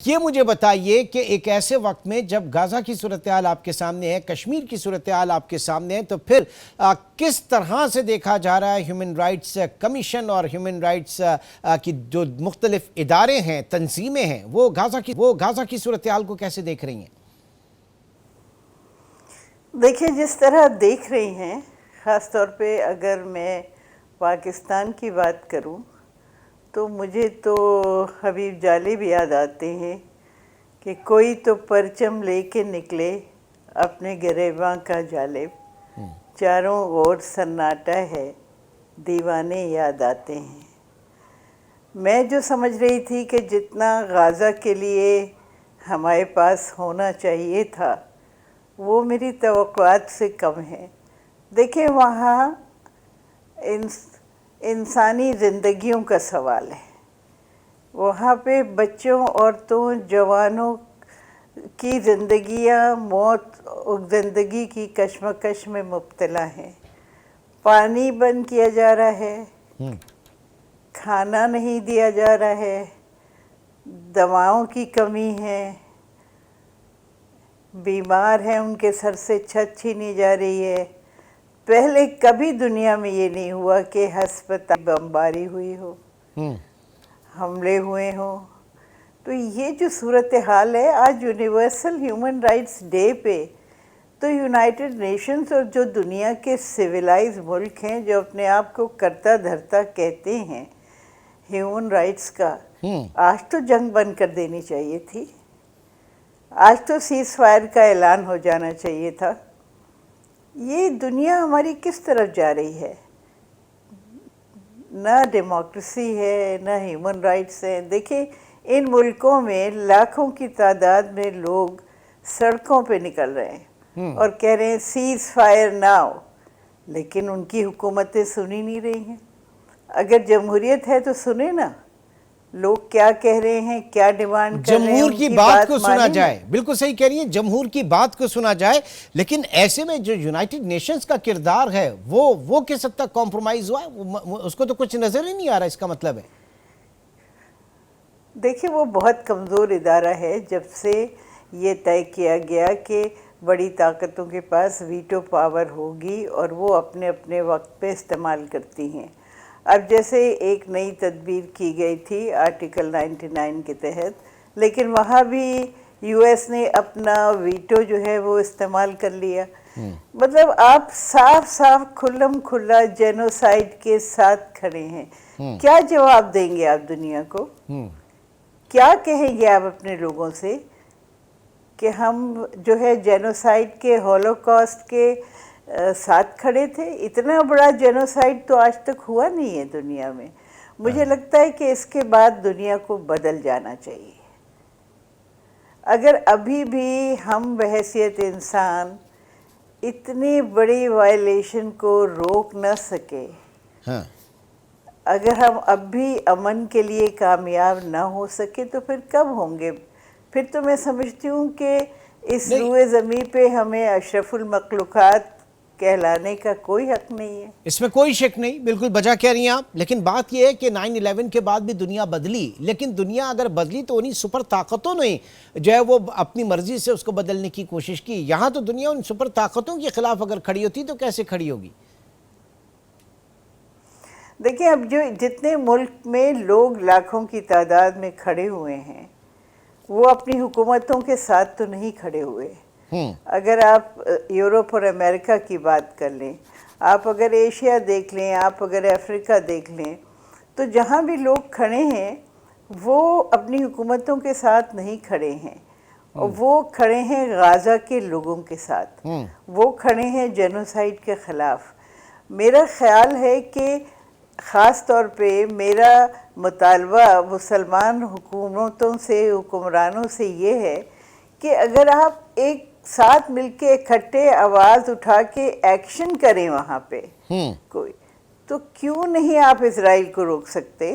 یہ مجھے بتائیے کہ ایک ایسے وقت میں جب غزہ کی صورتحال آپ کے سامنے ہے، کشمیر کی صورتحال آپ کے سامنے ہے، تو پھر کس طرح سے دیکھا جا رہا ہے ہیومن رائٹس کمیشن اور ہیومن رائٹس کی جو مختلف ادارے ہیں، تنظیمیں ہیں، وہ غزہ کی صورتحال کو کیسے دیکھ رہی ہیں؟ دیکھیں، جس طرح دیکھ رہی ہیں، خاص طور پہ اگر میں پاکستان کی بات کروں تو مجھے تو حبیب جالب یاد آتے ہیں کہ کوئی تو پرچم لے کے نکلے اپنے گریباں کا جالب، چاروں اور سناٹا ہے، دیوانے یاد آتے ہیں۔ میں جو سمجھ رہی تھی کہ جتنا غزہ کے لیے ہمارے پاس ہونا چاہیے تھا وہ میری توقعات سے کم ہے۔ دیکھیں، وہاں انسانی زندگیوں کا سوال ہے۔ وہاں پہ بچوں، عورتوں، جوانوں کی زندگیاں موت اور زندگی کی کشمکش میں مبتلا ہیں۔ پانی بند کیا جا رہا ہے، کھانا نہیں دیا جا رہا ہے، دواؤں کی کمی ہے، بیمار ہیں ان کے سر سے چھت چھینی جا رہی ہے۔ پہلے کبھی دنیا میں یہ نہیں ہوا کہ ہسپتال بمباری ہوئی ہو، حملے ہوئے ہوں۔ تو یہ جو صورتحال ہے، آج یونیورسل ہیومن رائٹس ڈے پہ تو یونائٹڈ نیشنز اور جو دنیا کے سویلائز ملک ہیں جو اپنے آپ کو کرتا دھرتا کہتے ہیں ہیومن رائٹس کا، آج تو جنگ بند کر دینی چاہیے تھی۔ آج تو سیز فائر کا اعلان ہو جانا چاہیے تھا۔ یہ دنیا ہماری کس طرف جا رہی ہے؟ نہ ڈیموکریسی ہے، نہ ہیومن رائٹس ہیں۔ دیکھیں، ان ملکوں میں لاکھوں کی تعداد میں لوگ سڑکوں پہ نکل رہے ہیں اور کہہ رہے ہیں سیز فائر ناؤ، لیکن ان کی حکومتیں سنی نہیں رہی ہیں۔ اگر جمہوریت ہے تو سنیں نا، لوگ کیا کہہ رہے ہیں، کیا ڈیمانڈ کر رہے ہیں، جمہور ان کی کی بات بات کو سنا مانیں نا۔ جائے، بالکل صحیح کہہ رہی ہیں، جمہور کی بات کو سنا جائے، لیکن ایسے میں جو یونائٹڈ نیشنز کا کردار ہے وہ کس حد تک کمپرومائز ہوا ہے؟ اس کو تو کچھ نظر ہی نہیں آ رہا، اس کا مطلب ہے۔ دیکھیں، وہ بہت کمزور ادارہ ہے۔ جب سے یہ طے کیا گیا کہ بڑی طاقتوں کے پاس ویٹو پاور ہوگی اور وہ اپنے اپنے وقت پہ استعمال کرتی ہیں۔ اب جیسے ایک نئی تدبیر کی گئی تھی آرٹیکل 99 کے تحت، لیکن وہاں بھی یو ایس نے اپنا ویٹو جو ہے وہ استعمال کر لیا۔ مطلب آپ صاف صاف کھلم کھلا جینوسائیڈ کے ساتھ کھڑے ہیں۔ کیا جواب دیں گے آپ دنیا کو؟ کیا کہیں گے آپ اپنے لوگوں سے کہ ہم جو ہے جینوسائیڈ کے، ہولوکاسٹ کے ساتھ کھڑے تھے؟ اتنا بڑا جینوسائیڈ تو آج تک ہوا نہیں ہے دنیا میں۔ مجھے لگتا ہے کہ اس کے بعد دنیا کو بدل جانا چاہیے۔ اگر ابھی بھی ہم بحیثیت انسان اتنی بڑی وائلیشن کو روک نہ سکے، اگر ہم اب بھی امن کے لیے کامیاب نہ ہو سکے تو پھر کب ہوں گے؟ پھر تو میں سمجھتی ہوں کہ اس روئے زمین پہ ہمیں اشرف المخلوقات کہلانے کا کوئی حق نہیں ہے۔ اس میں کوئی شک نہیں، بالکل بجا کہہ رہی ہیں آپ، لیکن بات یہ ہے کہ 9/11 کے بعد بھی دنیا بدلی، لیکن دنیا اگر بدلی تو انہی سپر طاقتوں نے جو ہے وہ اپنی مرضی سے اس کو بدلنے کی کوشش کی۔ یہاں تو دنیا ان سپر طاقتوں کے خلاف اگر کھڑی ہوتی تو کیسے کھڑی ہوگی؟ دیکھیں، اب جو جتنے ملک میں لوگ لاکھوں کی تعداد میں کھڑے ہوئے ہیں وہ اپنی حکومتوں کے ساتھ تو نہیں کھڑے ہوئے۔ اگر آپ یورپ اور امریکہ کی بات کر لیں، آپ اگر ایشیا دیکھ لیں، آپ اگر افریقہ دیکھ لیں، تو جہاں بھی لوگ کھڑے ہیں وہ اپنی حکومتوں کے ساتھ نہیں کھڑے ہیں، وہ کھڑے ہیں غزہ کے لوگوں کے ساتھ، وہ کھڑے ہیں جینوسائیڈ کے خلاف۔ میرا خیال ہے کہ خاص طور پہ میرا مطالبہ مسلمان حکومتوں سے، حکمرانوں سے یہ ہے کہ اگر آپ ایک ساتھ مل کے اکٹھے آواز اٹھا کے ایکشن کریں وہاں پہ کوئی، تو کیوں نہیں آپ اسرائیل کو روک سکتے؟